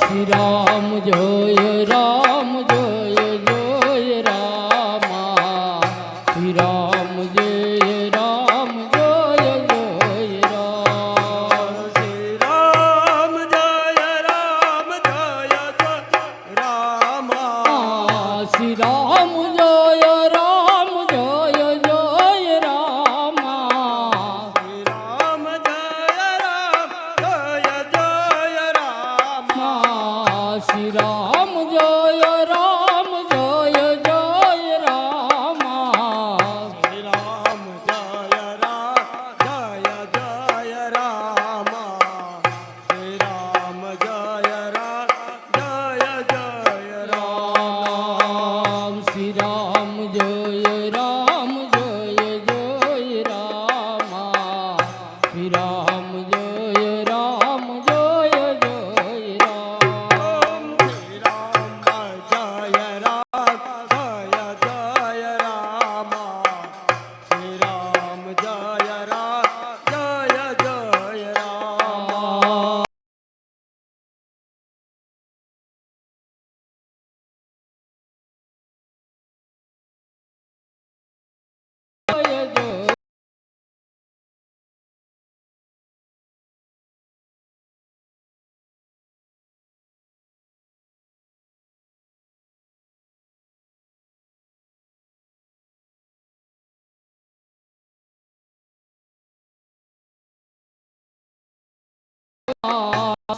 શ્રી રામ જય રામ જય જય રામા શ્રી રામ જય રામ જય જય રામ શ્રી રામ જય રામ જય જય રામા શ્રી રામ જય રામ જય જય રામા શ્રી રામ જય રામ જય જય રામા શ્રી રામ જય રામ જય જય રામા શ્રી રામ જય રામ જય જય રામા શ્રી રામ જય રામ જય જય રામ શ્રી રામ જય રામ જય જય રામા શ્રી રામ જય રામ જય જય રામ શ્રી રામ જય રામ જય જય રામા શ્રી રામ જય રામ જય જય રામા જય જય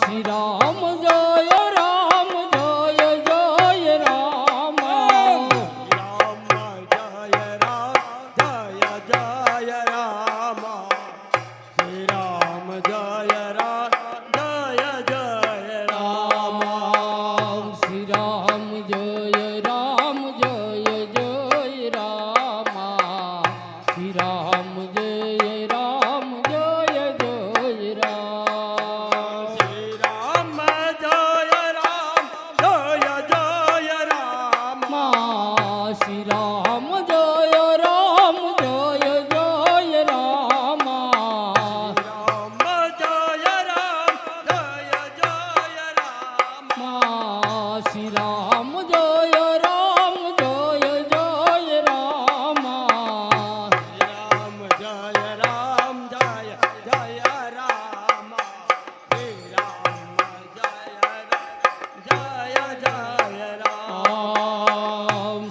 શ્રી રામ જય રામ જય જય રામા રામ જય રામ જય જય રામા શ્રી રામ જય રામ જય જય રામા શ્રી રામ જય રામ જય જય રામા શ્રી રામ જય રામ જય જય રામ શ્રી રામ જય રામ જય જય રામા શ્રી રામ જય રામ જય જય રામા રામ જય રામ જય જય રામા શ્રી રામ જય રામ જય જય રામા રામ જય રામ જય જય રામા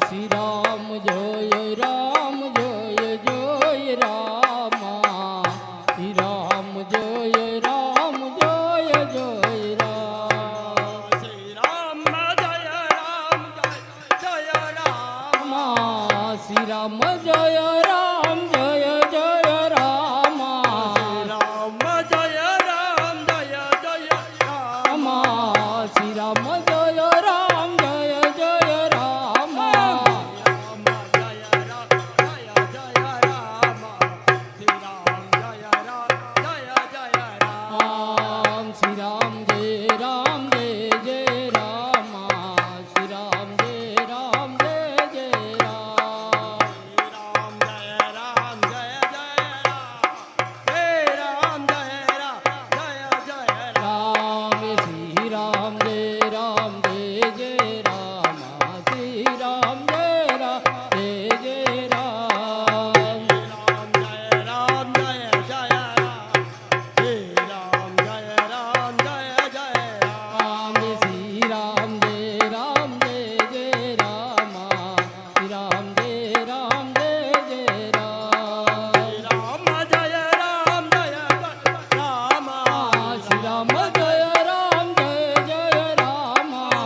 શ્રી રામ જય રામ જય જય રામ શ્રી રામ જય રામ જય જય રામા શ્રી રામ જય રામ જય જય રામ શ્રી રામ જય રામ જય રામા શ્રી રામ જય રામ જય જય રામા રામ જય રામ જય જય રામા શ્રી રામ જય રામ જય જય રામા રામ જય રામ જય જય રામા શ્રી રામ જય રામ જય જય રામ શ્રી રામ જય રામ જય જય રામા શ્રી રામ જય રામ જય જય રામ રામ જય રામ જય જય રામ શ્રી રામ જય રામ જય જય રામ શ્રી રામ જય રામ જય જય રામા શ્રી રામ જય રામ જય જય રામ રામ જય રામ જય જય રામ શ્રી રામ જય રામ જય જય રામ શ્રી રામ જય રામ જય જય રામા શ્રી રામ જય રામ જય જય રામ રામ જય રામ જય રામા શ્રી રામ જય રામ જય જય રામા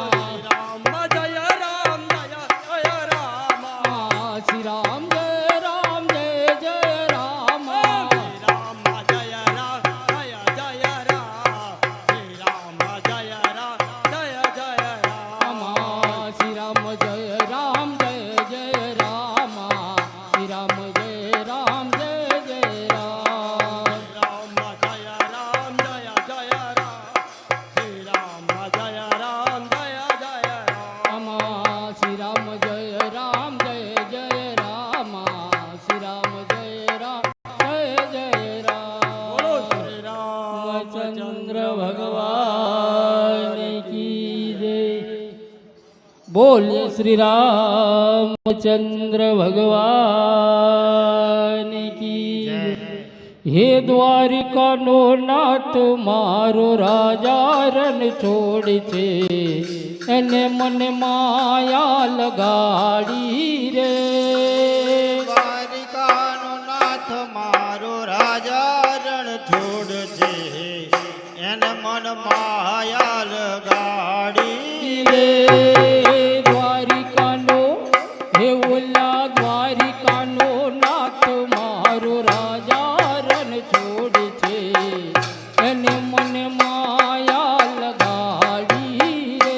રામ જય રામ જય જય રામા શ્રી રામ જય રામ જય જય રામા રામ જય રામ જય જય રામ શ્રી રામ જય રામ જય જય રામ શ્રી રામ જય રામ જય જય રામા શ્રી રામ જય રામ જય જય રામ રામ જય રામ જય જય રામ શ્રી રામ જય રામ જય જય રામ શ્રી રામ જય રામ જય જય રામા શ્રી રામ જય રામ જય જય બોલો રામ શ્રી રામચંદ્ર ચંદ્ર ભગવાન બોલીએ શ્રી રામચંદ્ર ભગવાન કી હે દ્વારિકાનો નાથ મારો રાજા રણ છોડ છે એને મને માયા લગાડી રે દ્વારિકાનો નાથ મારો રાજા રણ છોડ છે એને મન માયા લગાડી રે દ્વારિકાનો હે ઓલા દ્વારિકાનો નાથ મારો રાજા રણ છોડ છે એને મને માયા લગાડી રે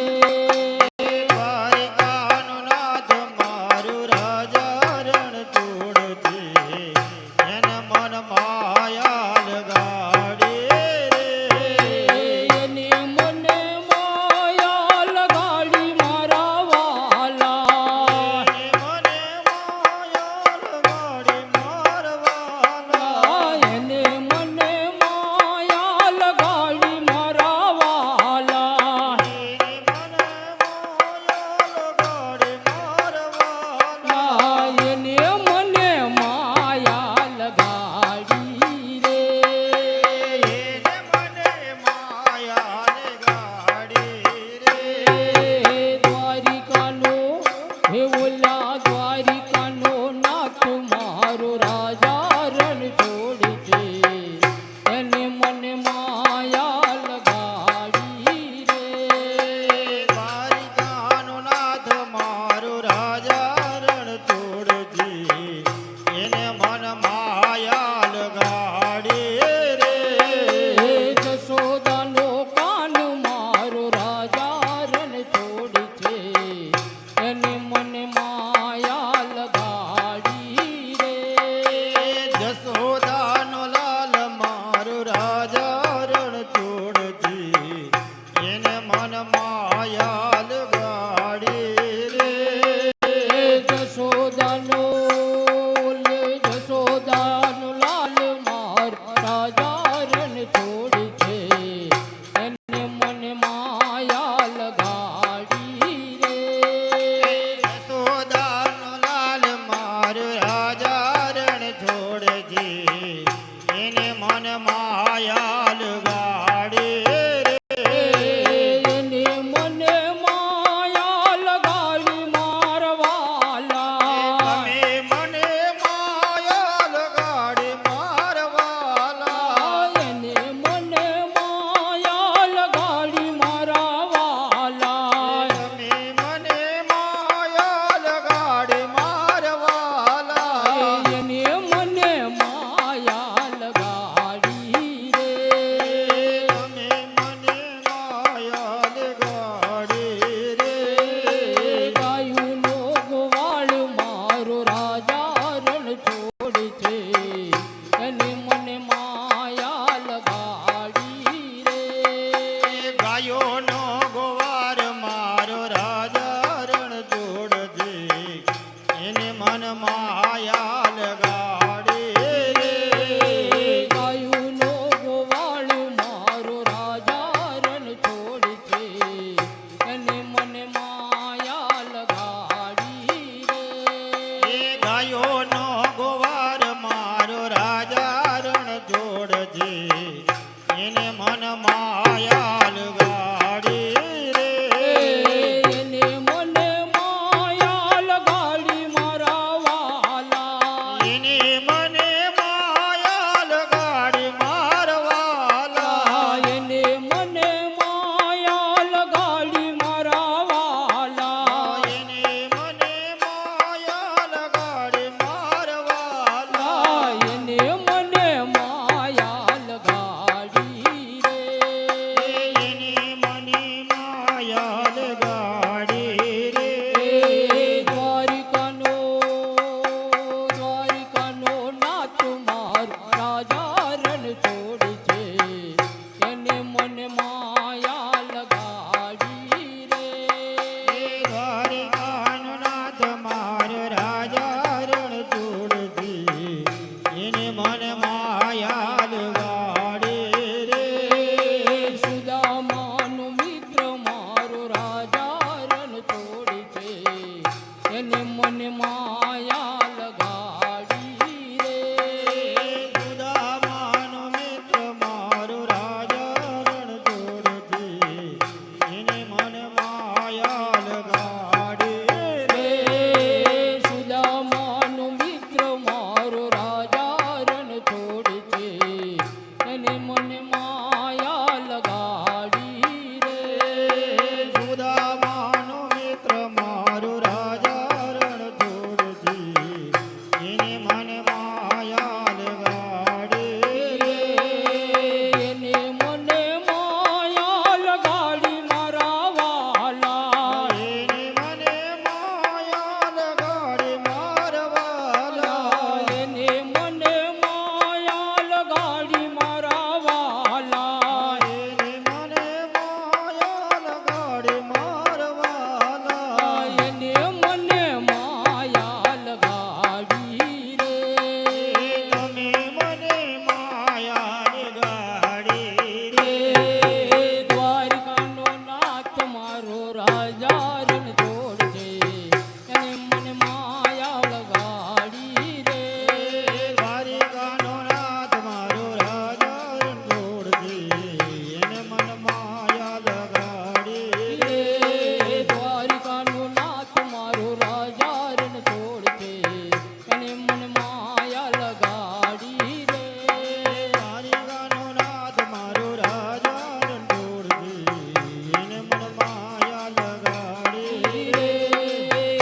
દ્વારિકાનો નાથ મારો રાજા રણ છોડ છે એને મન માયા લગાડી રે એને મને માયા લગાડી મારા વાલા મને માયા લગાડી મારવાલા એને મને માયા લગાડી મારા વાલા મને માયા લગાડી મારવાલા એને મને માયા લગાડી રે એને મને માયા લગાડી રે દ્વારિકાનો હે ઓલા દ્વારિકાનો નાથ મારો રાજા રણ છોડ છે એને મને માયા લગાડી રે દ્વારિકાનો નાથ મારો રાજા રણ છોડ છે એને મન માયા લગાડી રે જશોદાનો કાન મારો રાજા રણ છોડ છે એને મને માયા લગાડી રે જશોદાનો લાલ મારો રાજા રણ છોડ છે એને મન માયા લગાડી રે જશોદાનો લાલ માર રાજા રણ છોડ છે એને મને માયા લગાડી રે જશોદાનો લાલ મારો રાજા રણ છોડ છે એને મન માયા લગાડી રે એને મને માયા લગાડી મારવાલા તમે મને માયા લગાડી મારવાલા એને મને માયા લગાડી મારવાલા તમે મને માયા લગાડી મારવાલા એને મને માયા લગાડી રે તમે મને માયા લગાડી રે ગાયુંનો ગોવાળ મારો રાજા રણ છોડ છે એને મને માયા લગાડી રે ગાયોનો ગોવાર મારો રાજા રણ છોડ છે એને મન માયા લગાડી રે ગાયુંનો ગોવાળ મારો રાજા રણ છોડ છે એને મને માયા લગાડી રે ગાયોનો ગોવાર મારો રાજા રણ છોડ છે એને મન માયા લગાડી રે એને મને માયા લગાડી મારા વાલા એને મને માયા લગાડી મારવાલા એને મને માયા લગાડી મારા વાલા એને મને માયા લગાડી મારવાલા એને મને માયા લગાડી રે એને મને માયા લગાડી રે દ્વારિકાનો મારો રાજા રણ છોડ છે એને મને માયા લગાડી રે સુદામાનો મિત્ર મારો રાજા રણ છોડ છે એને મને માયા લગાડે રે એને મને માયા લગાડી મારા વાલા એને મને માયા લગાડે મારા વાલા એને મને માયા લગાડી મારા વાલા એને મને માયા લગાડે મારા વાલા એને મને માયા લગાડી રે તમે મને માયા લગાડી રે દ્વારકાનો નાથ મારો રાજા રણ છોડ છે એને મને માયા લગાડી રે દ્વારિકાનો નાથ મારો રાજા રણછોડ છે એને મન માયા લગાડી રે દ્વારિકાનો નાથ મારો રાજા રણ છોડ છે એને મને માયા લગાડી રે દ્વારિકાનો નાથ મારો રાજા રણછોડ છે એને મન માયા લગાડી રે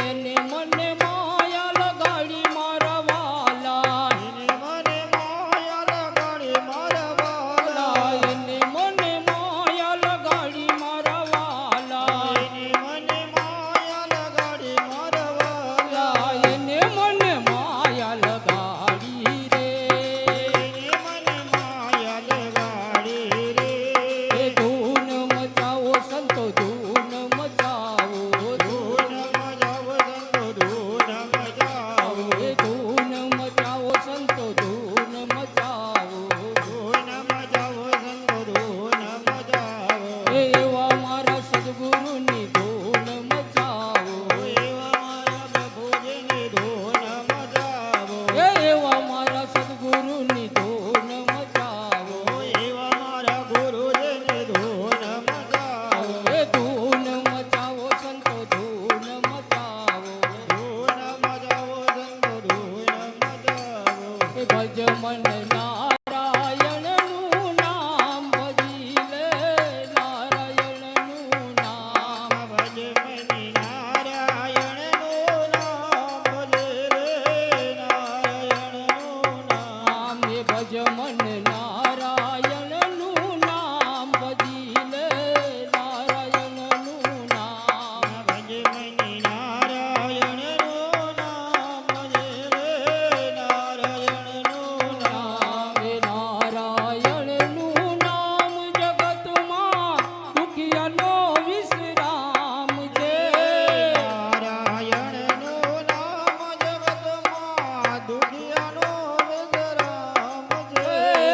એને મને માયા લગાડી મારા વાલા એને મને માયા લગાડી મારા વાલા એને મને માયા લગાડી મારા વાલા એને મને માયા લગાડી મારા વાલા એને મને માયા લગાડી રે એને મને માયા લગાડી રે એ ધૂન મચાવો સંતો ધૂન મચાવો ધૂન મજાવો સંતો ધૂન મજાવો એ ધૂન મચાવો સંતો ધૂન મચાવો ધૂન મજાવો સંતો ધૂન મજાવો એવા મારા સદગુરુની ધૂન મચાવો એવા મારા પ્રભુજીની ધૂન મજાવો એવા મારા સદગુરુની ધૂન મચાવો એવા મારા ગુરુજીની ધૂન મજાવો એ ધૂન મચાવો સંતો ધૂન મચાવો ધૂન મજાવો સંતો ધૂન મજાવો એ ભજ મન નારાયણનું નામ ભજી લે નારાયણનું નામ ભજ મની નારાયણનું નામ ભજે રે નારાયણનું નામ આમ એ ભજ મન નારાયણનું નામ ભજી લે નારાયણનું નામ ભજ મની નારાયણનું નામ ભજે રે નારાયણનું નામ એ નારાયણનું નામ જગતમાં દુખિયાનો વિશ્રામ છે નારાયણનું નામ જગતમાં દુખિયાનો વિશ્રામ છે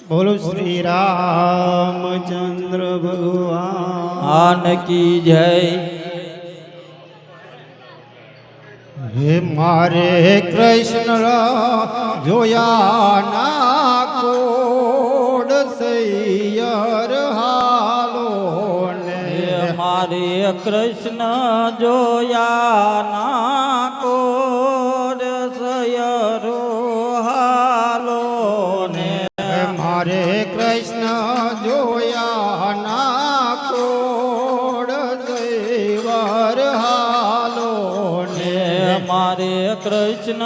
બોલો શ્રી રામચંદ્ર ભગવાન આન કી જય. હે મારે કૃષ્ણ જોયા ના કોડ સૈયર હાલો ને મારે કૃષ્ણ જોયા ના કોડ સયરો હાલો ને. મારે કૃષ્ણ જોયા ના કોડ સૈવર હાલો ને મારે કૃષ્ણ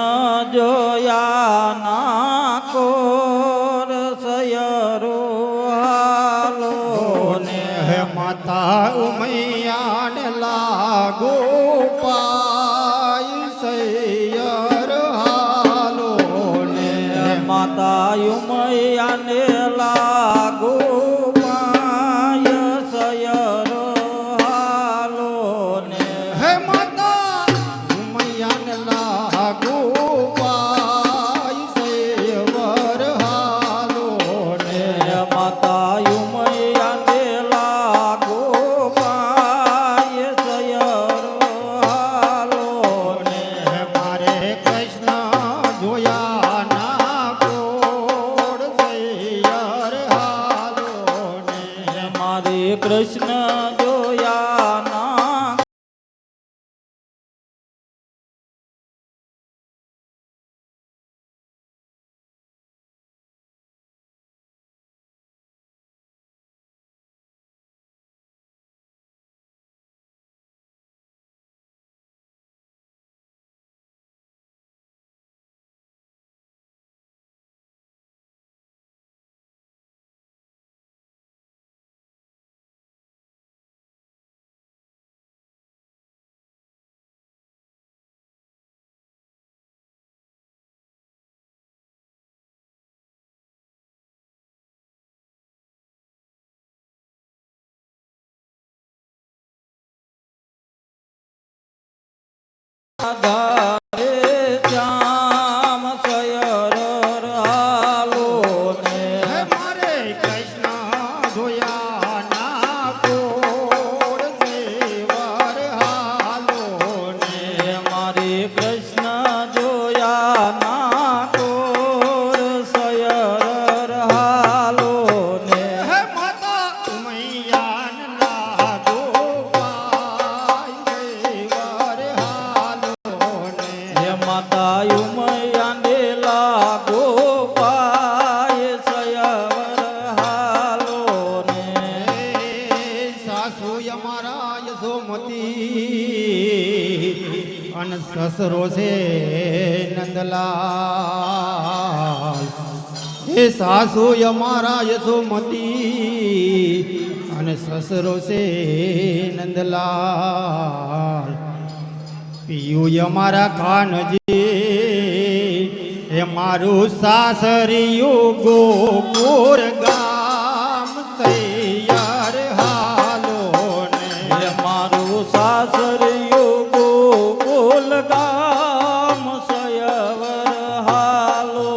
જોયા ના કોર સયરો હાલો ને. હે માતા ઉમૈયાને લાગો પાય સૈયર હાલો ને માતા ઉમૈયાને લાગુ પાય સયરો હાલો ને. હે માતા ઉમૈયાને લાગો પાય સૈયર હાલો ને માતા ઉમૈયાને લાગુ પાય સયરો હાલો ને. મારે કૃષ્ણ જોયા ના કોડ સૈયર હાલો ને મારે કૃષ્ણ જોયા ના ધારે શ્યામ સયર હાલો ને. મારે કૃષ્ણ જોયા ના કોડ સૈયર હાલો ને મારે કૃષ્ણ જોયા ના કોર સયર હાલો ને. હે માતા ઉમૈયાને લાગો પાય સૈયર હાલો ને માતા ઉમૈયાને લાગો પાય સયર હાલો ને. સાસુ અમારા યશોમતી અને સસરો છે નંદલાલ એ સાસુ અમારા યશોમતી અને સસરો છે નંદલાલ પિયું અમારા કાનજી એ મારું સાસરિયું ગોકુર ગામ સૈયર હાલો ને મારું સાસરિયું ગોકુલ ગામ સયવર હાલો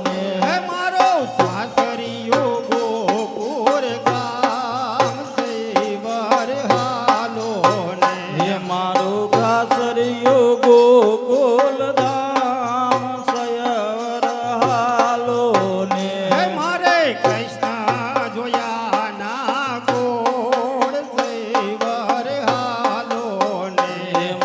ને. હે મારો સાસરિયું ગોકુર ગામ સૈયર હાલો ને મારું સાસરિયું ગોકુલ ગામ સયવર હાલો ને. હે મારે કૃષ્ણ જોયા ના કોડ સૈયર હાલો ને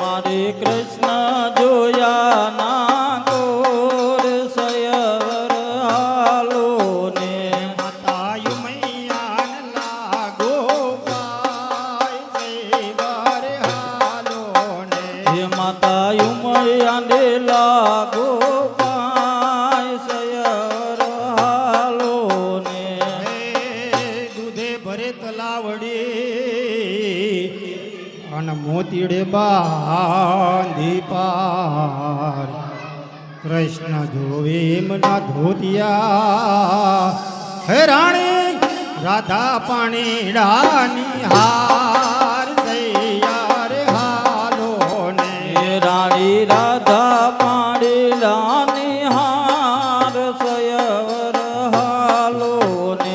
મારે કૃષ્ણ જોયા ના કોર સયવર હાલો ને. માતા ઉમૈયાને લાગો પાય સૈયર હાલો ને માતા ઉમૈયાને લાગો પાય સયર હાલો ને. દૂધે ભરે તલાવડી અને મોતીડે બાંધી પાર કૃષ્ણ જોવે એમના ધોતિયા હે રાણી રાધા પાણીડાની હાર સૈયર હાલો ને રાણી રાધા પાડીલાની હાર સયવર હાલો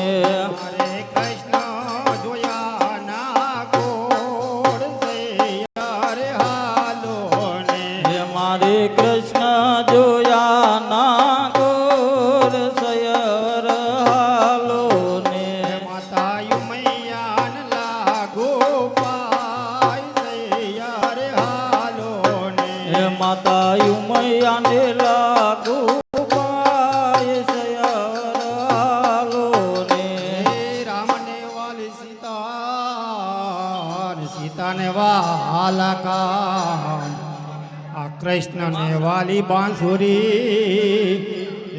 ને મારે કૃષ્ણ જોયા ના ગોળ સૈયાર હાલો ને હે મારે કૃષ્ણ જોયા ના ગોર સયર હાલો ને માતા યુમૈયાન લાગો પાય સૈયાર હાલો ને હે માતા ઉમૈયાને લાગુ પાય સયર હાલો ને હે રામને વાલી સીતાને વાલા કામ આ કૃષ્ણને વાલી બાંસુરી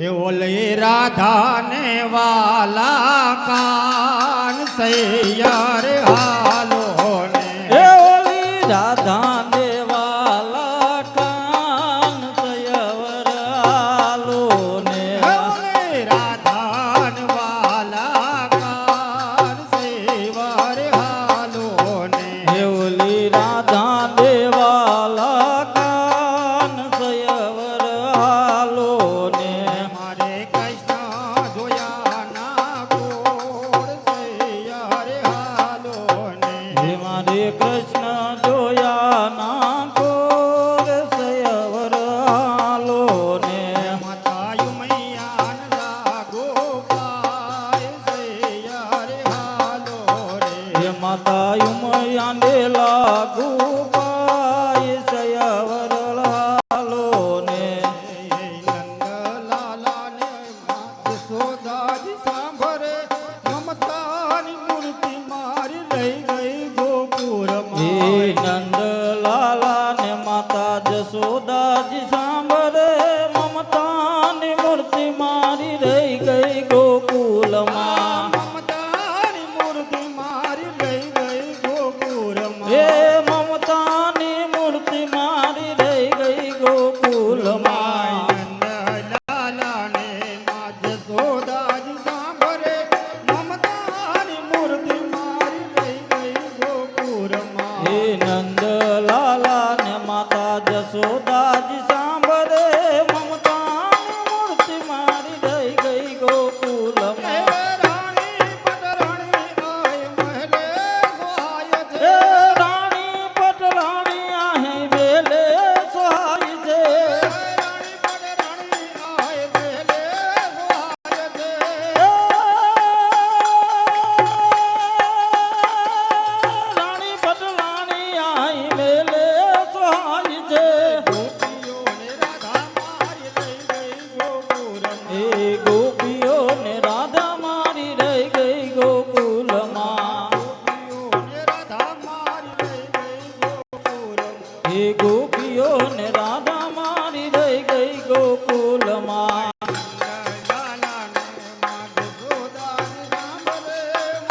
એ ઓલે રાધાને વાલા કાન સૈયાર હાલો ને હે ઓલી રાધા દેવાલા કાન સયર હાલો ને ઓલે રાધાન વાલા કાન સૈવાર હાલો ને હે ઓલી રાધા દેવાલા કાન સયર હાલો ને મારે કૃષ્ણ જોયા ના ગોળ સૈયાર હાલો ને હે મારે કૃષ્ણ જોયા ના ગોર સયર હાલો ને માતા યુમૈયાન લાગો પાય સૈયાર હાલો રે હે માતા ઉમયાને લાગુ પાય સયર હાલો ને નંદલાલાને યશોદાજી સાંભળે મમતાની મૂર્તિ મારી લઈ ગઈ હે ગોકુળમાં નંદલાલા ને માતા જશોદાજી સાંભળે મમતાની મૂર્તિ મારી રહી ગઈ ગોકુલમાં મમતાની મૂર્તિ મારી લઈ ગઈ ગોકુળમાં હે મમતાની મૂર્તિ મારી રહી ગઈ ગોકુલમાં નંદલાલાને મા યશોદાજી સાંભળે મમતાની મૂર્તિ મારી લઈ ગઈ ગોકુળમાં હે નંદલાલા ને માતા જશોદાજી સાંભળે મમતાની મૂર્તિ મારી રહી ગઈ ગોકુલમાં રાણી પટરાણી આય મહેલે સહાય છે હે રાણી પટરાણી આહે વેલે સહાય છે રાણી પટરાણી આય મહેલે સહાય છે રાણી પટરાણી આહે વેલે સહાય છે ગોપીઓને રાધા મારી લઈ ગઈ ગોકુળમાં એ ગોપીઓને રાધા મારી રહી ગઈ ગોકુલમાં ગોપીઓને રાધા મારી લઈ ગઈ ગોકુળમાં એ ગોપીઓને રાધા મારી રહી ગઈ ગોકુલમાં લાલાને મા યશોદાજી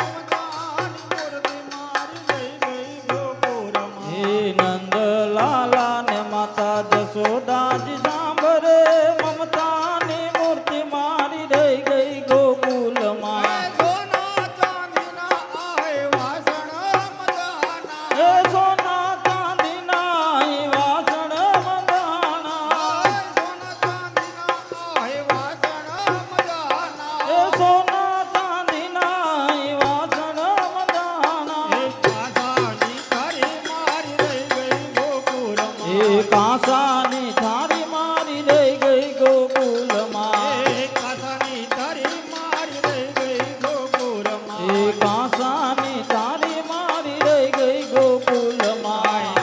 સાંભળે મમતાની મૂર્તિ મારી લઈ ગઈ ગોકુળમાં હે નંદલાલા ને માતા જશોદાજી સાંભળે મમતાની મૂર્તિ મારી રહી ગઈ ગોકુલમાં સોના ચાંદીના આય વાસણ મજાના હે સોના ચાંદીના ઈ વાસણ મંદાણા હે સોના ચાંદીના ઈ વાસણ મંદાણા એ કાંસાની થાળી મારી રહી ગઈ ગોકુલમાં એ કાંસાની થાળી મારી રહી ગઈ ગોકુલમાં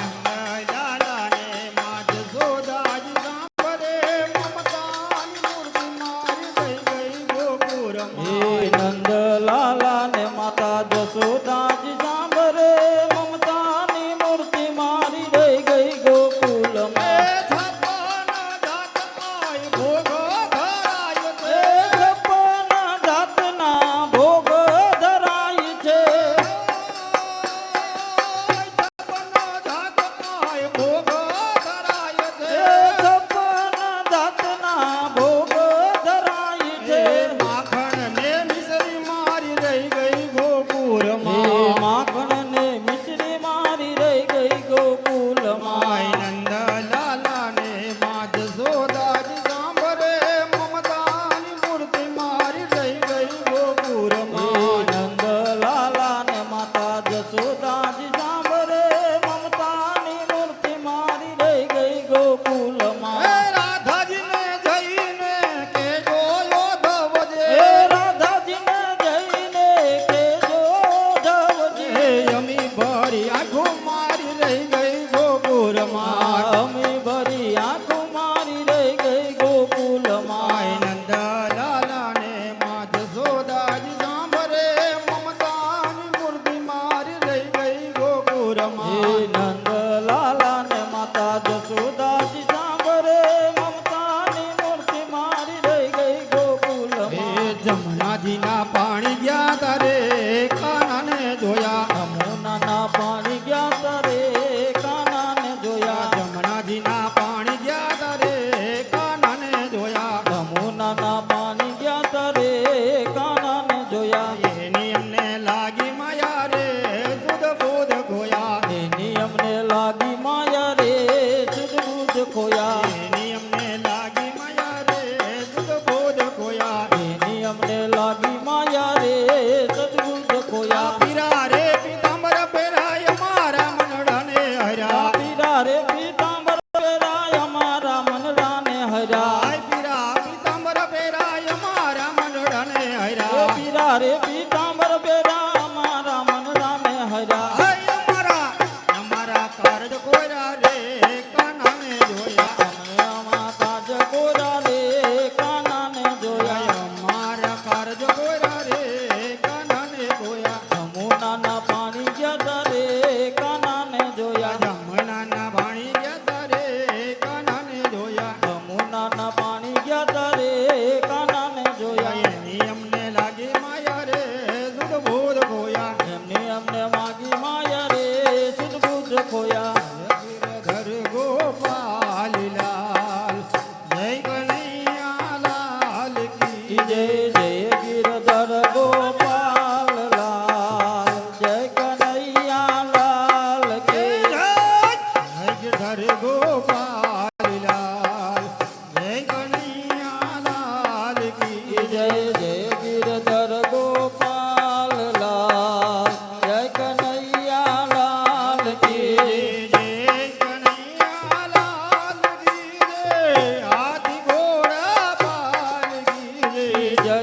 હે નંદલાલા ને માતા જશોદાજી સાંભળે મમતાની મૂર્તિ મારી રહી ગઈ ગોકુલમાં હે છપ્પન જાતના ભોગ ધરાય છે હે છપ્પન જાતના ભોગ ધરાય છે માખણ ને મિસરી મારી રહી ગઈ ગોકુળમાં રે પીતાંબર બેરા મારા મનરાને હર્યા અમારા કારજ કોરા રે કાનાને જોયા અમે અમારા કાજ કોરા રે કાનાને જોયા અમારા કારજ કોરા રે કાનાને જોયા યમુનાના પાણી ગયા રે કાનાને જોયા જમનાના ભાણી ગયા રે કાનાને જોયા યમુનાના પાણી ગયા રે કાનાને જોયા એની અમને લાગી માયા રે સુધ ભૂત ખોયા એમને અમને માગી માયા રે સુધ બુદ્ધ ખોયા ધર ગોપાલ લાલ જય કનૈયા લાલ કી જય જય ગિરધર ગોપાલ લાલ જય કનૈયા લાલ કે જય ધર ગોપાલ લાલ જય કનૈયા લાલ કી જય જય ગિરધર ગોપાલ લાલ જય કનૈયા લાલ કી જય કનૈયા લાલ કી રે હાથી ઘોડા પાલ કી રે જય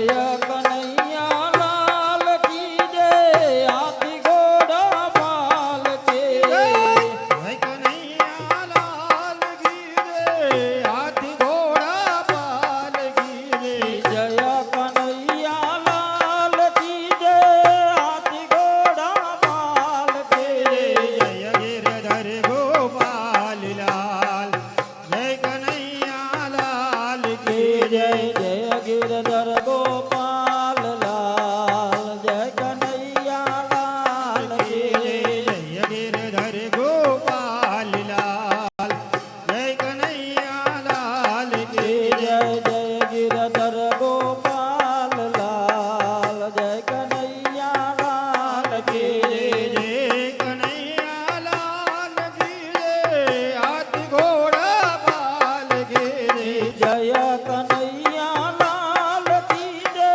કનૈયા લાલ કી જય હાથી ઘોડા પાલ કે જય કનૈયા લાલ કી રે હાથી ઘોડા પાલ કી રે જય કનૈયા લાલ કી જય હાથી ઘોડા પાલ કે જય ગિરધર ગોપાલ લાલ જય કનૈયા લાલ કી જય જય ગિરધર ગોપાલ લાલ જય કનૈયા લાલ કી જય ગિરધર ગોપાલ લાલ જય કનૈયા લાલ કી જય જય ગિરધર ગોપાલ લાલ જય કનૈયા લાલ કી જય કનૈયા લાલ કી રે હાથી ઘોડા પાલ કી રે જય કનૈયા લાલ કી જય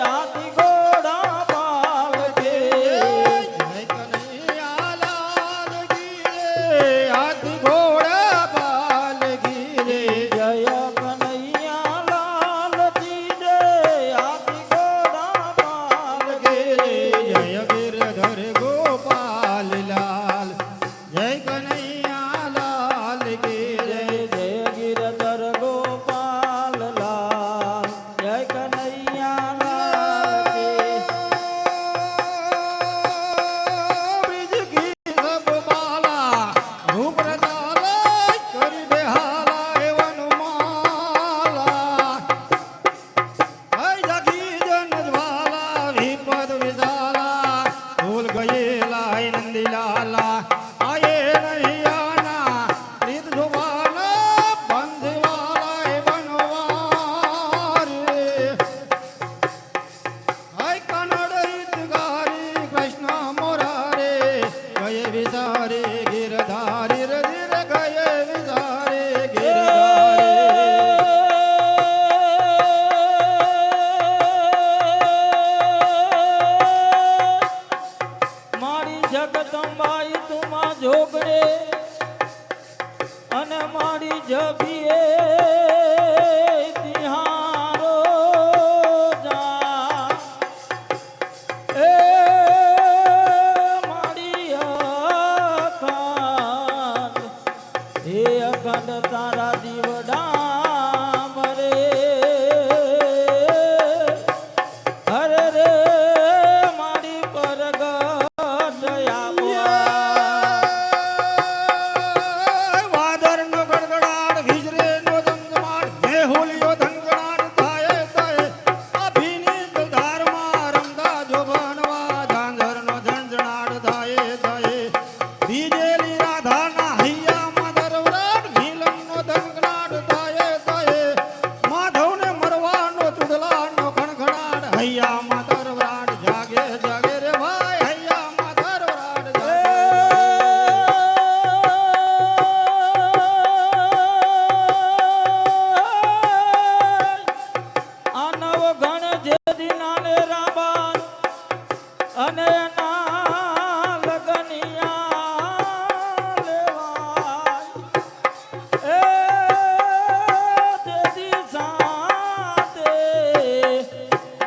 હાથી ઘોડા પાલ કે જય કનૈયા લાલ કી રે હાથી ઘોડા પાલ કી રે જય કનૈયા લાલ કી જય હાથી ઘોડા પાલ કે જય ગિરધર ગોપાલ લાલ જય કનૈયા લાલ કી જય રે જય ગિરધર ગોપાલ લાલ જય કનૈયા લાલ કી બ્રિજ કી સબ બાલા રૂપ રતાલા કરી બેહાલા એવન માલા હૈ જગી જન જ્વાલા વિપદ વિશાલા ભૂલ ગયેલા હૈ નંદી લાલા આયે નહીં આના રીત જોવાના બંધવાલા હૈ બનવાર હાય કનડ હિતગારી કૃષ્ણ મોરારે ગયે વિસારે ગિરધારી રધિર ગયે વિસારે મારી જગદંબાઈ તુમા જોગડે અને મારી જબીએ તિહારો જા એ મારી અખંડ હે અખંડ તારા દીવડા મરે હરે રે મારી પરગટ વાદર નો ગડગડાટ વિજરે નો ધમધમાટ મેહુલિયો ધનગડાટ થાય થાય અભિની ધારમાં રમતા જોબનવા ઝાંઝર નો ઝંઝણાટ થાય થાય બીજેલી રાધાના હૈયામાં દરવરાટ નીલમ નો ધનગડાટ થાય થાય માધવને મરવાનો ચુડલાનો ખણખણાટ હૈયામાં દરવરાટ જાગે જાગે રે ભાઈ હૈયામાં દરવરાટ જાગે આ નવ ગણ જે દિનાને રાબા અને એના લગનિયા લેવાય એ દેદી સાથે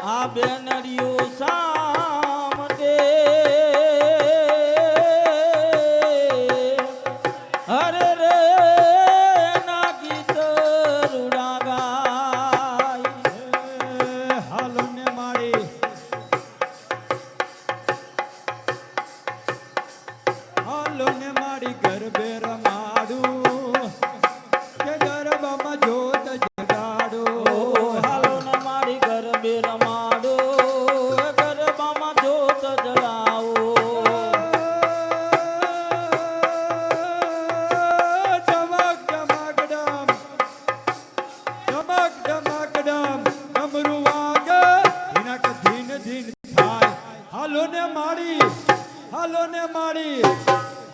આ બેનડિયું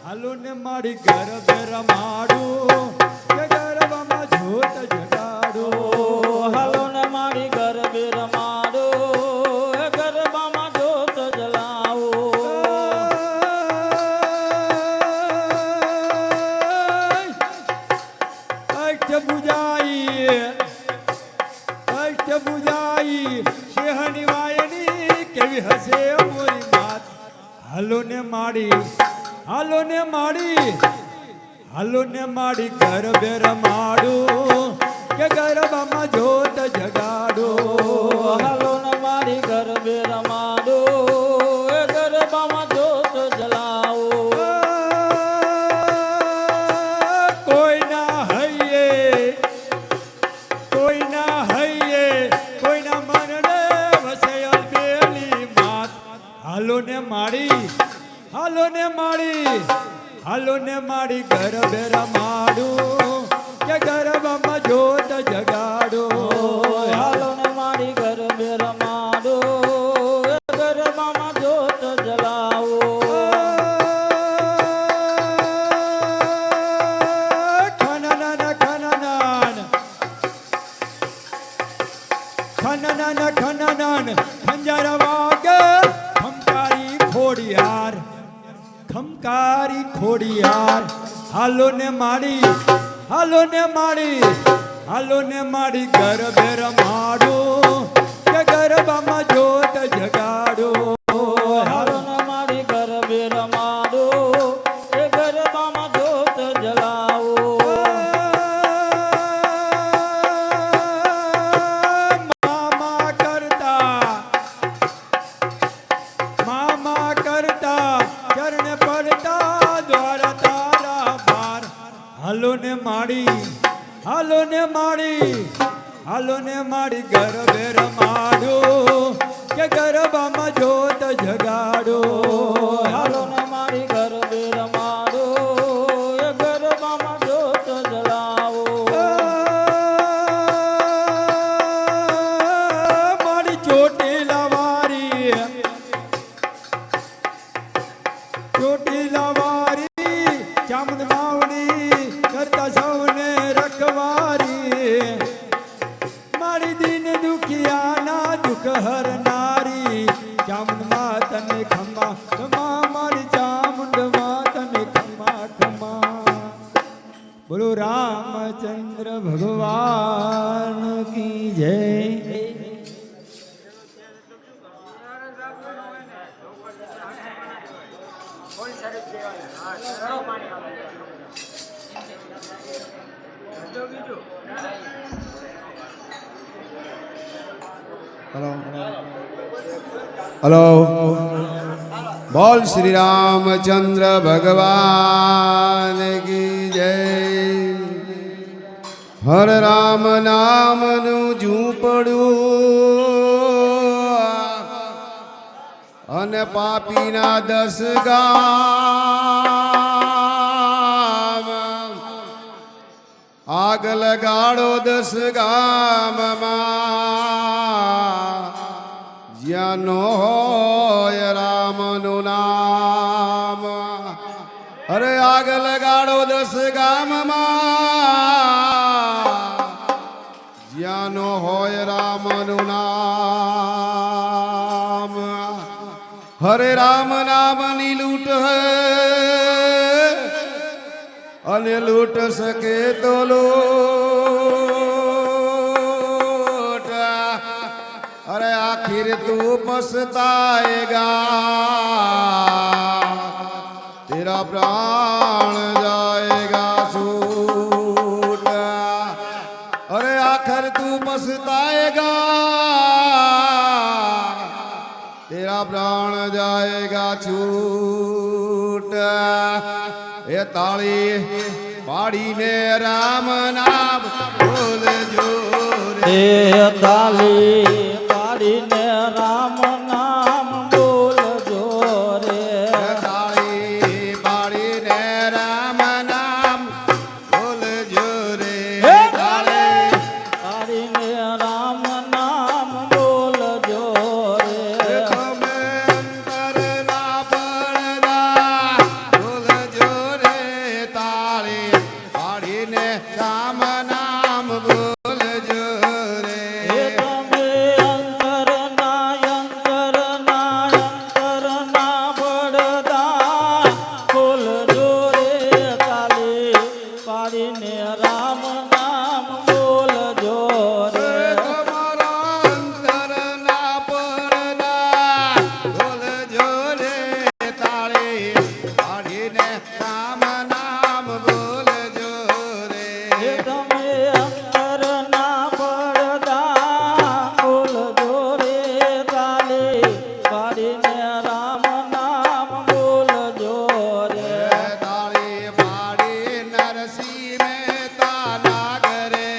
હાલો ને માડી ઘર બેર માડું કે ગરબામાં જોત જગાડું હાલો ને મારી ગરબે રમાડો ગરબામાં જોત જલાવો અષ્ટ બુજાઈ શેહની વાયની કેવી હસે મોરી માત હાલો ને માડી ઘર બેર માડું કે ગરબામાં જોત જગાડું હાલો ને મારી ગરબે રમાડો ગરબામાં જોત જલાવો કોઈના મનને વસે અલબેલી માત હાલો ને માડી ઘર બેર માડું કે ગરબામાં જોત જગાડું હાલો ને મારી ગરબે રમાડો ગરબામાં જોત જલાવો ખનનાન ખંજર વાગે ખમકારી ખોડિયાર હાલો ને માડી ઘર બેર માડું કે ગરબામાં જોત જગાડું હાલો ને મારી ગરબે રમાડો ગરબામાં જોત જલાવો મામા કરતા ચરણ પડતા દ્વાર તારા બાર હાલો ને માડી ઘર બેર માડું કે ગરબામાં જોત જગાડું હાલો ને મારી ગરબે રમાડો ગરબામાં જોત જલાવો મારી ચોટીલા વારી ચામુંડ માવડી કરતા સૌને રખવારી મારી દીન દુખિયાના દુઃખ હરનારી ચામુંડ માં તને ખમા ખમા મારી ચામુંડ માં તને ખમા ખમા બોલો રામચંદ્ર ભગવાન કી જય हेलो बोल श्री रामचंद्र भगवान की जय हर राम नाम नु झूपड़ું અને પાપીના 10 ગામ આગ લગાડો 10 ગામમાં જ્યાં નો હોય રામનું નામ અરે આગ લગાડો 10 ગામમાં જ્યાં નો હોય રામનું નામ હરે રામ નામની લૂંટ હે અને લૂંટ શકે તો લૂટ अरे आखिर तू पछताएगा तेरा प्राण जाएगा छूट अरे आखिर तू पछताएगा तेरा प्राण जाएगा छूट ये ताली पाड़ीने राम नाम बोलजो रे ताली પાડીને રામ નામ બોલજો રે તાળી પાડીને રામ નામ બોલજો રે તાળી પાડીને રામ નામ બોલજો રે તમે અંતર રામ નામ બોલજો રે તાળી પાડી નરસિંહ મહેતા નાગરે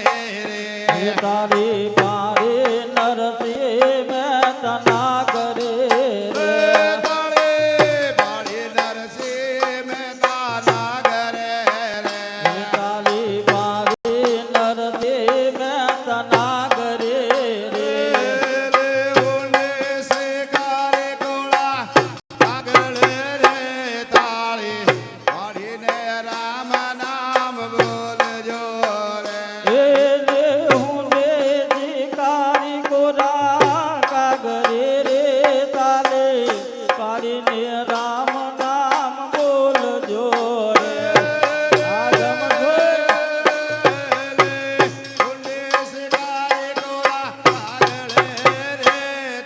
રે તારી પારી નરસિંહ મહેતા નાગરે રે તાળી પાડી નરસિંહ મહેતા નાગરે રે તારી પારી નરસિંહ મહેતા નાગરે રે રામ નામ બોલજો રે એ રે હું રે શિકારી ગોરા કાગરે રે તાલે પાડીને રામ નામ બોલજો રે આગમ શિકારી ગોરા કાગરે રે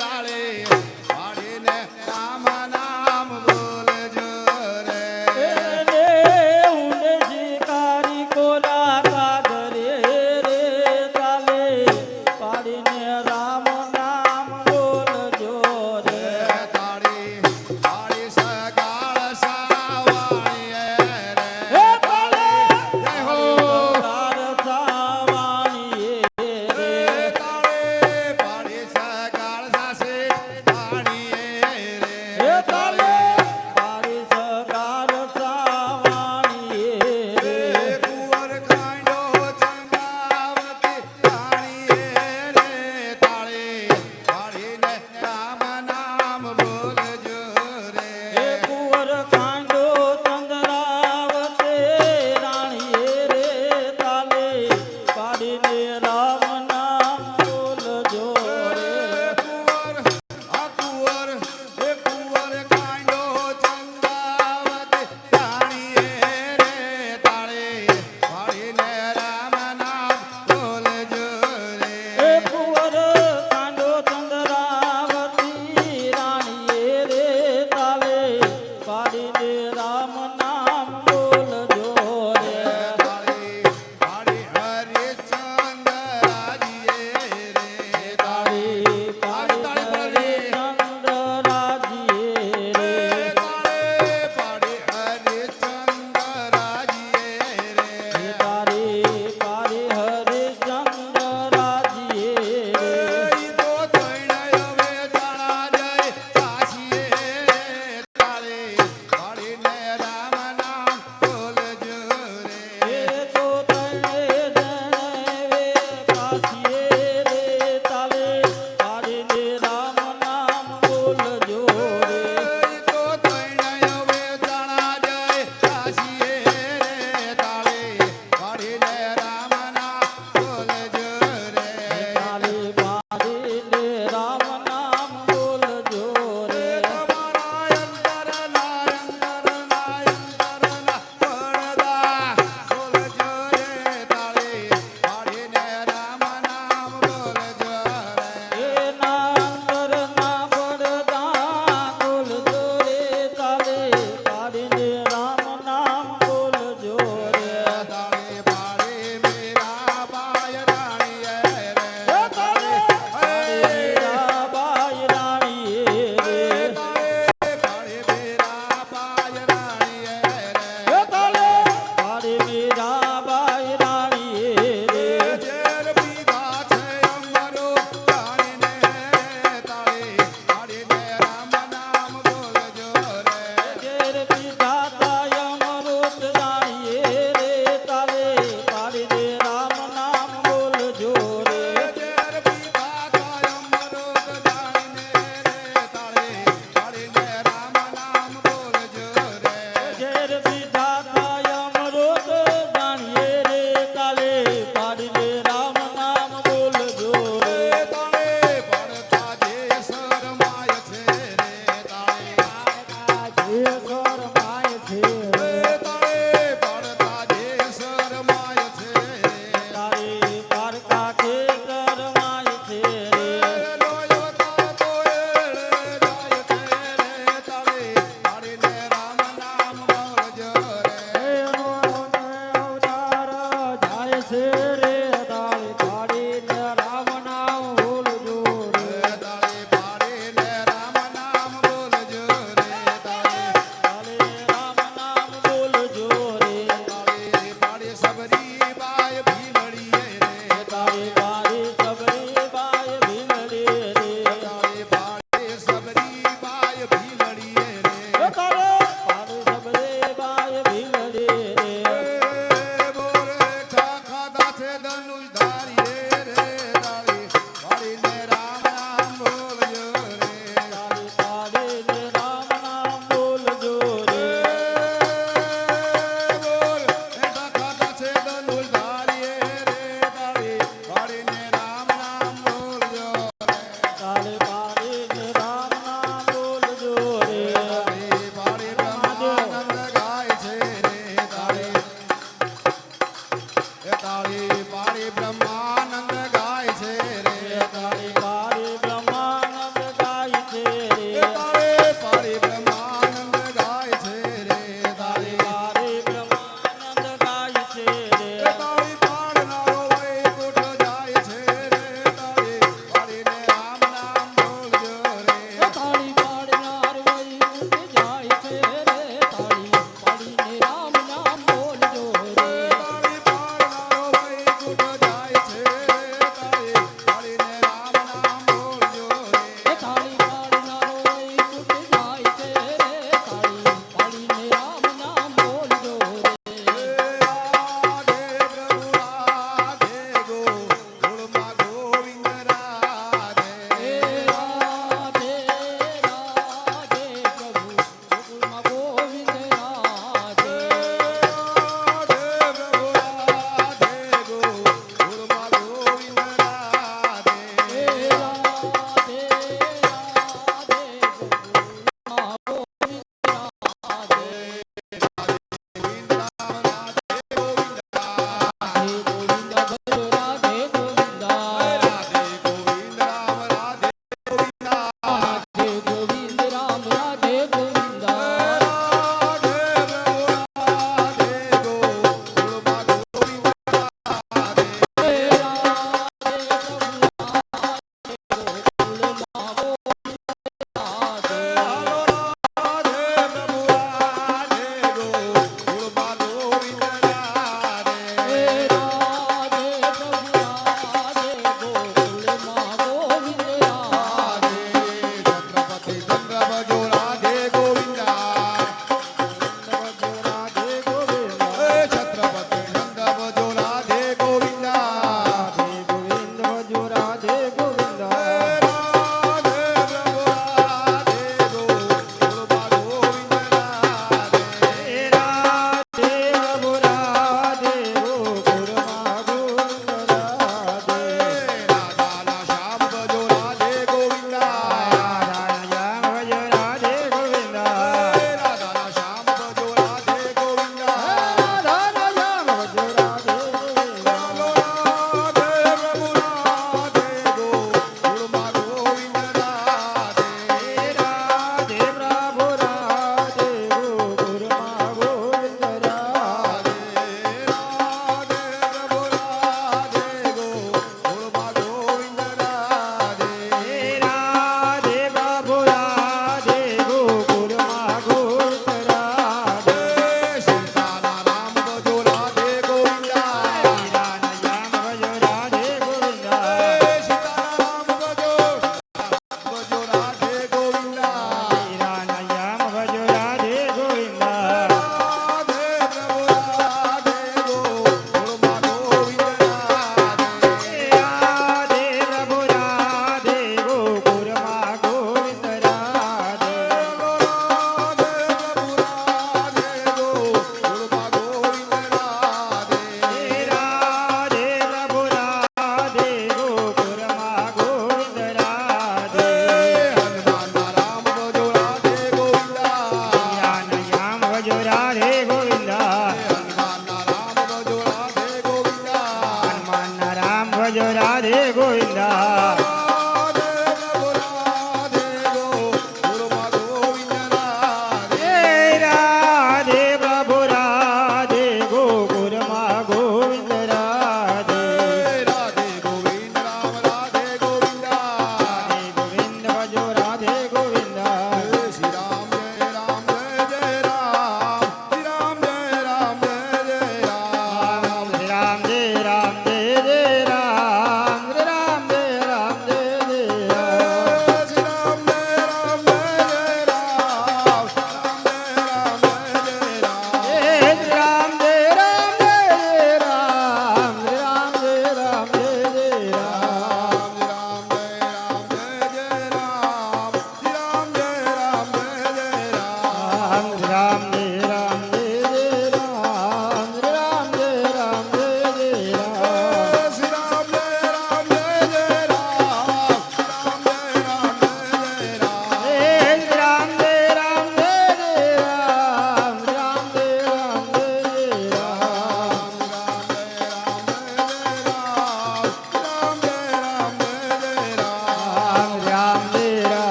તાલે પાડીને રામ નામ બોલજો રે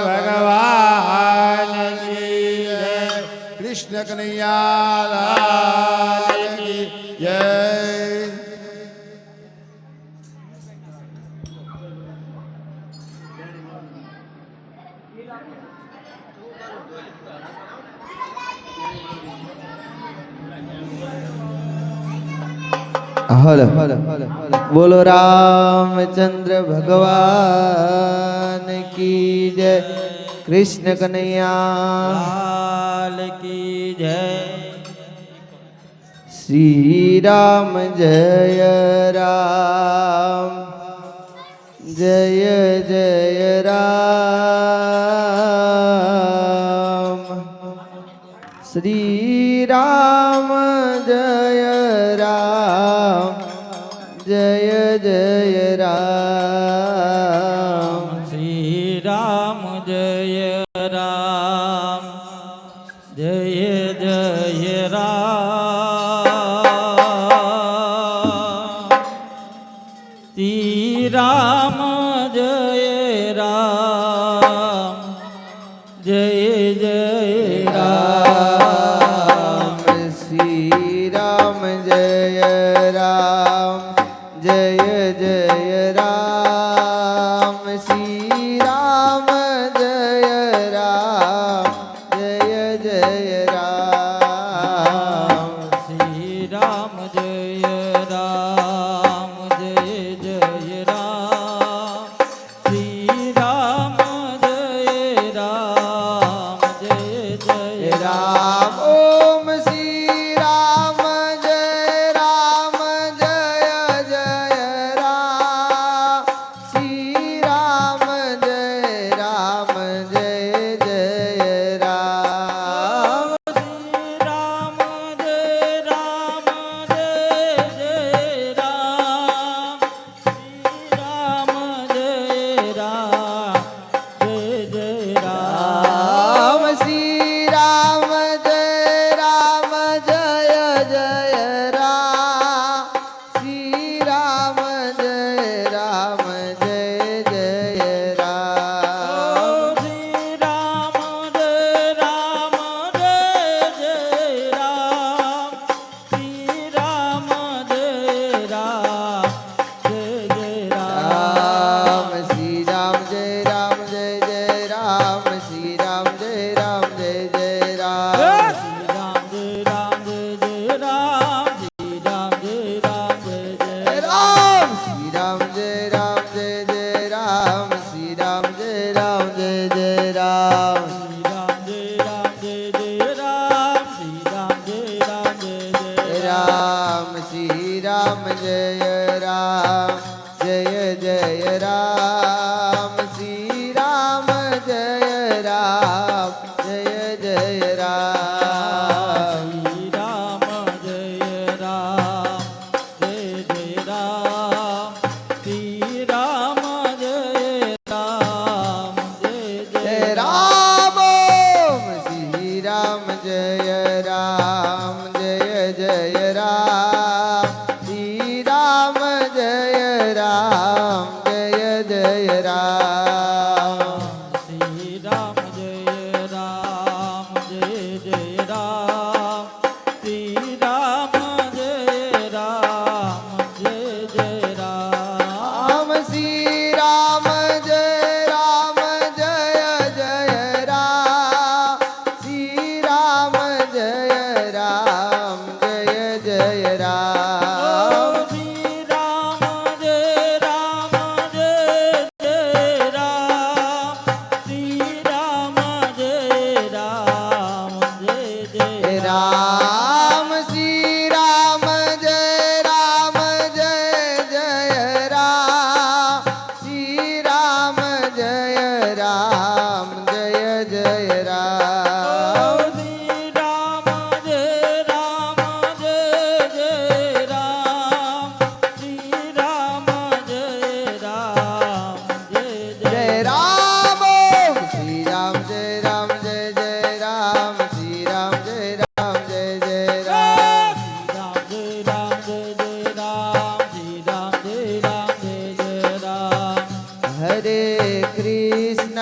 ભગવાન કી જય. કૃષ્ણ કનૈયા લાલ કી જય. હલ બોલો રામચંદ્ર ભગવાન કી જય. કૃષ્ણ કનૈયા લાલ કી જય. શ્રી રામ જય રામ જય જય રામ. શ્રી રામ જય રામ જય જય રામ. શ્રી રામ જય રામ જય જય રામ. શ્રી રામ જય રામ જય જય રામ. શ્રી રામ જય રામ જય જય રામ. શ્રી રામ જય રામ જય જય રામ. શ્રી રામ જય રામ જય જય રામ. શ્રી રામ જય રામ જય જય રામ. ઓમ શ્રી રામ જય રામ જય જય રામ. શ્રી રામ જય રામ જય જય રામ. શ્રી રામ જય રામ જય જય રામ. શ્રી રામ જય રામ જય જય રામ. રામ. શ્રી રામ જય રામ જય જય રામ. શ્રી રામ જય રામ જય જય રામ. શ્રી રામ જય રામ જય જય રામ. શ્રી રામ જય રામ જય જય રામ. રામ. શ્રી રામ જય રામ જય જય રામ. શ્રી રામ જય રામ જય જય રામ. શ્રી રામ જય રામ જય જય રામ. શ્રી રામ જય રામ જય જય રામ. શ્રી રામ જય રામ જય જય રામ. શ્રી રામ જય રામ જય જય રામ. શ્રી રામ જય રામ જય જય રામ. શ્રી રામ જય રામ જય જય રામ. શ્રી રામ જય રામ જય જય રામ. શ્રી રામ જય રામ જય જય રામ. શ્રી રામ જય રામ જય જય રામ. શ્રી રામ જય રામ જય જય જય રામ. ઓમ શ્રી રામ જય રામ જય જય રામ. શ્રી રામ જય રામ જય જય રામ. શ્રી રામ જય રામ જય જય રામ. શ્રી રામ જય રામ જય જય રામ. રામ. શ્રી રામ જય રામ જય જય રામ. શ્રી રામ જય રામ જય જય રામ. શ્રી રામ જય રામ જય જય રામ. શ્રી રામ જય રામ જય જય રામ. શ્રી રામ જય રામ જય જય રામ. શ્રી રામ જય રામ જય જય રામ. શ્રી રામ જય રામ જય જય રામ. શ્રી રામ જય રામ જય જય જય રામ. ઓમ શ્રી રામ જય રામ જય જય રામ. શ્રી રામ જય રામ જય જય રામ. રામ જય રામ જય જય રામ. શ્રી રામ જય રામ જય જય રામ. હરે કૃષ્ણ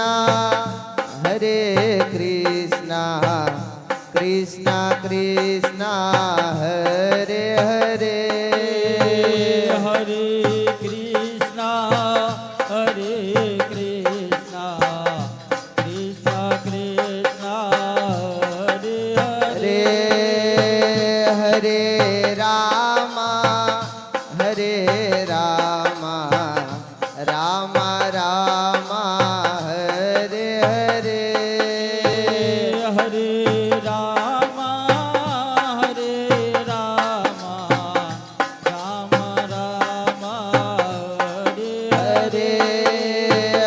हरे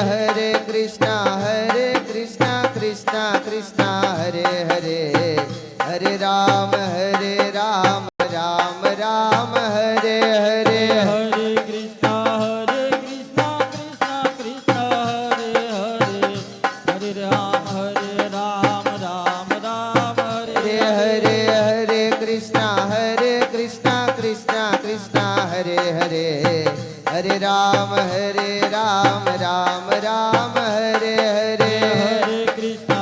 हरे कृष्णा कृष्णा कृष्णा हरे हरे हरे राम राम राम हरे हरे हरे कृष्णा कृष्णा कृष्णा हरे हरे हरे राम राम राम हरे हरे हरे कृष्णा कृष्णा कृष्णा हरे हरे हरे राम राम राम हरे हरे हरे कृष्णा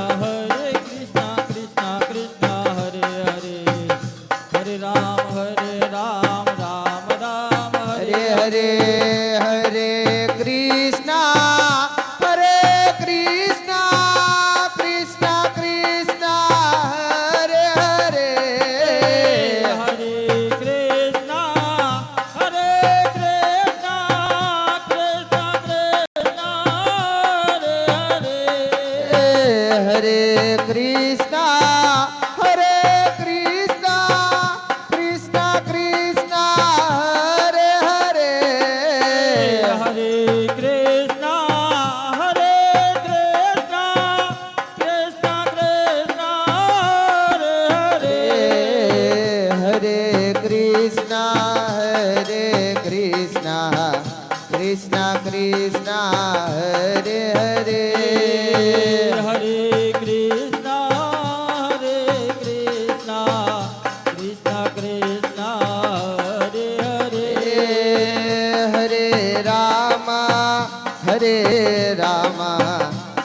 कृष्णा कृष्णा हरे हरे हरे राम राम राम हरे हरे हरे कृष्णा कृष्णा कृष्णा कृष्णा हरे हरे हरे कृष्णा कृष्णा कृष्णा हरे हरे हरे कृष्णा कृष्णा कृष्णा हरे हरे हरे कृष्णा कृष्णा कृष्णा हरे हरे हरे कृष्णा कृष्णा कृष्णा हरे हरे हरे कृष्णा कृष्णा कृष्णा हरे हरे हरे राम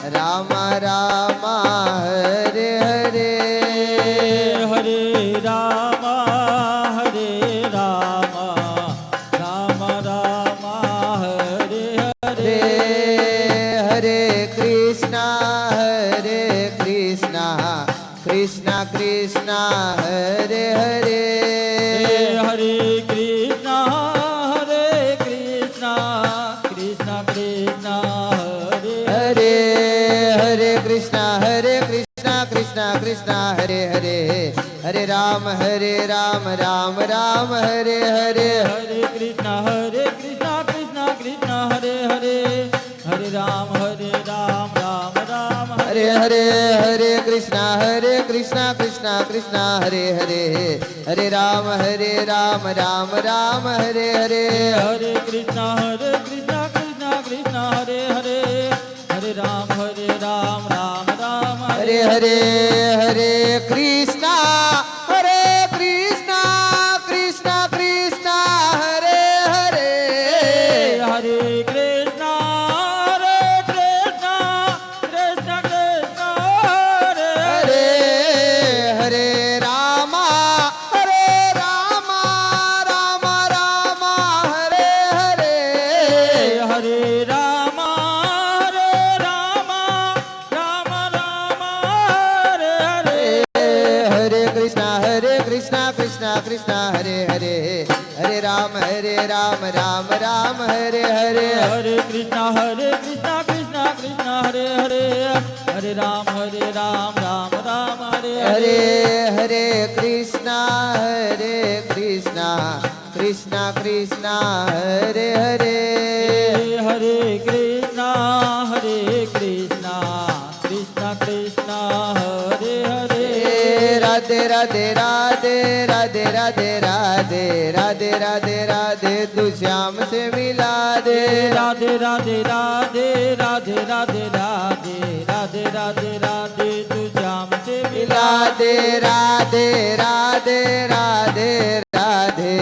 राम राम हरे हरे हरे राम राम राम हरे हरे हरे कृष्णा कृष्णा कृष्णा हरे हरे हरे कृष्णा कृष्णा कृष्णा हरे हरे हरे कृष्णा कृष्णा कृष्णा हरे हरे हरे राम राम राम हरे हरे हरे कृष्णा कृष्णा कृष्णा हरे हरे हरे राम राम राम हरे हरे हरे कृष्णा कृष्णा कृष्णा हरे हरे हरे राम राम राम हरे हरे हरे कृष्णा कृष्णा कृष्णा हरे हरे हरे राम राम राम हरे हरे हरे कृष्णा कृष्णा कृष्णा हरे हरे हरे कृष्णा कृष्णा कृष्णा हरे हरे हरे राम राम राम हरे हरे हरे राम राम राम हरे हरे हरे कृष्णा कृष्णा हरे हरे हरे राम राम हरे हरे हरे कृष्णा कृष्णा हरे हरे हरे राम राम राम हरे हरे हरे कृष्णा कृष्णा हरे हरे हरे कृष्णा कृष्णा कृष्णा हरे हरे राधे राधे राधे राधे राधे राधे राधे राधे राधे तू श्याम से मिला दे राधे राधे राधे राधे राधे राधे राधे राधे राधे तू श्याम से मिला राधे राधे राधे राधे राधे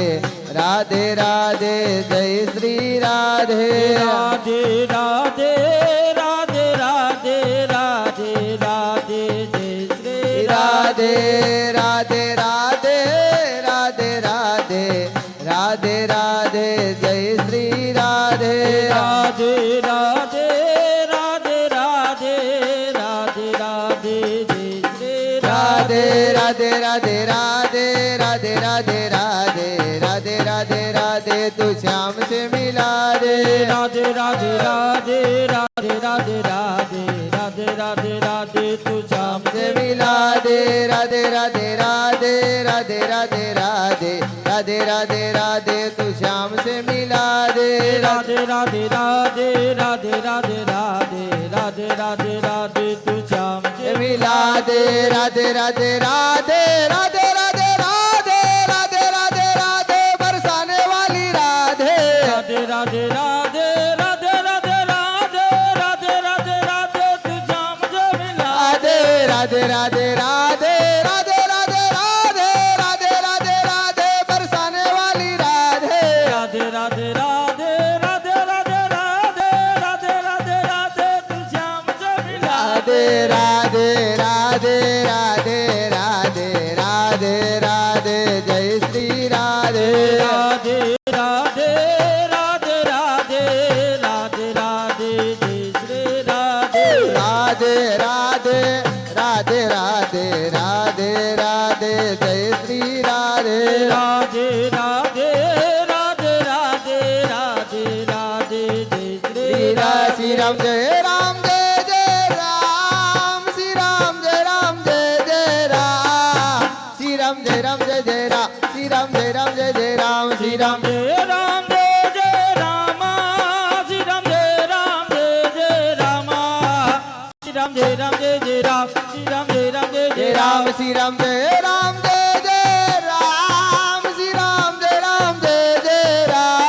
राधे राधे जय श्री राधे राधे राधे राधे राधे राधे राधे जय श्री राधे राधे राधे राधे राधे राधे राधे जय श्री राधे राधे राधे राधे राधे राधे राधे जय श्री राधे राधे राधे राधे राधे राधे राधे राधे राधे राधे तू श्याम से मिला दे राधे राधे राधे राधे राधे राधे રાધે રાધે રાધે તું શ્યામ से मिला दे राधे राधे राधे राधे राधे राधे राधे राधे राधे तू श्याम से मिला दे राधे राधे राधे राधे राधे राधे राधे राधे राधे तू श्याम से मिला दे राधे राधे राधे राधे राधे राधे राधे राधे राधे बरसाने वाली राधे राधे राधे राधे राधे राधे राधे राधे राधे राधे तू श्याम से मिला राधे राधे राधे राधे राधे राधे राधे राधे राधे राधे बरसाने वाली राधे राधे राधे राधे राधे राधे राधे राधे राधे राधे तू श्याम से मिला राधे राधे राधे राधे राधे राधे राधे जय श्री राधे राधे राधे राधे राधे राधे राधे जय श्री राधे राधे राधे राधे राधे राधे राधे जय श्री राधे राधे राधे राधे राधे राधे राधे जय श्री राधे श्री राम जय राम जय जय राम श्री राम जय राम जय जय राम श्री राम जय राम जय जय राम श्री राम जय राम जय जय राम श्री राम जय राम जय जय राम श्री राम जय राम जय जय राम श्री राम जय राम जय जय राम श्री राम जय राम जय जय जय राम श्री राम जय राम जय जय राम श्री राम जय राम जय जय राम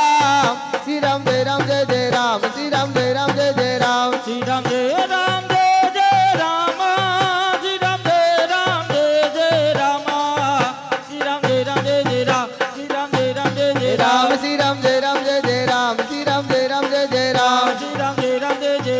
श्री राम जय राम जय जय राम श्री राम जय राम जय जय राम श्री राम जय राम जय जय राम श्री राम जय राम जय जय राम श्री राम जय राम जय जय राम श्री राम जय राम जय जय राम राम श्री राम जय राम जय जय राम श्री राम जय राम जय जय राम श्री राम जय राम जय जय राम श्री राम जय राम जय जय जय राम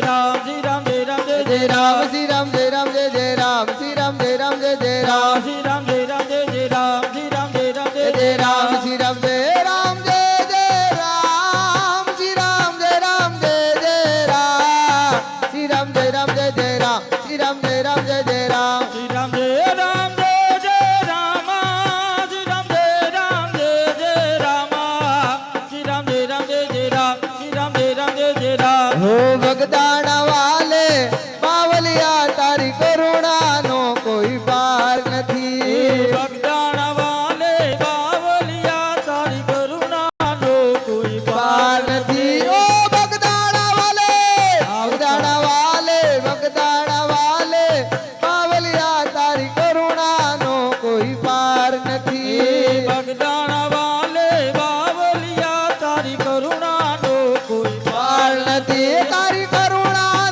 राम श्री राम जय राम जय जय राम श्री राम जय राम जय जय राम श्री राम जय राम जय जय राम श्री राम जय राम जय जय जय राम राम श्री राम जय राम जय जय राम श्री राम जय राम जय जय राम श्री राम जय राम जय जय राम श्री राम जय राम जय जय राम श्री राम जय राम जय जय राम श्री राम जय राम जय जय राम श्री राम जय राम जय जय राम श्री राम जय राम जय जय राम हो बगदाना वाले बावलिया तारी करुणा नो कोई पार નથી बगदान वाले बावलिया तारी करुणा नो कोई पार पार નથી ओ बगदाना वाले बगदाना वाले बावलिया तारी करुणा नो कोई पार નથી बगदान वाले बावलिया तारी करुणा नो कोई पार નથી તારી કરુણા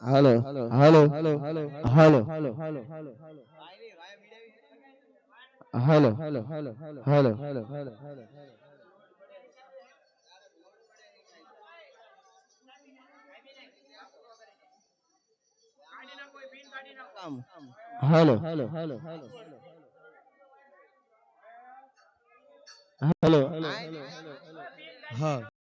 હાલો હાલો હાલો હાલો હાલો હાલો હાલો હાલો હાલો હાલો હાલો હાલો હાલો હાલો હાલો હાલો હાલો હા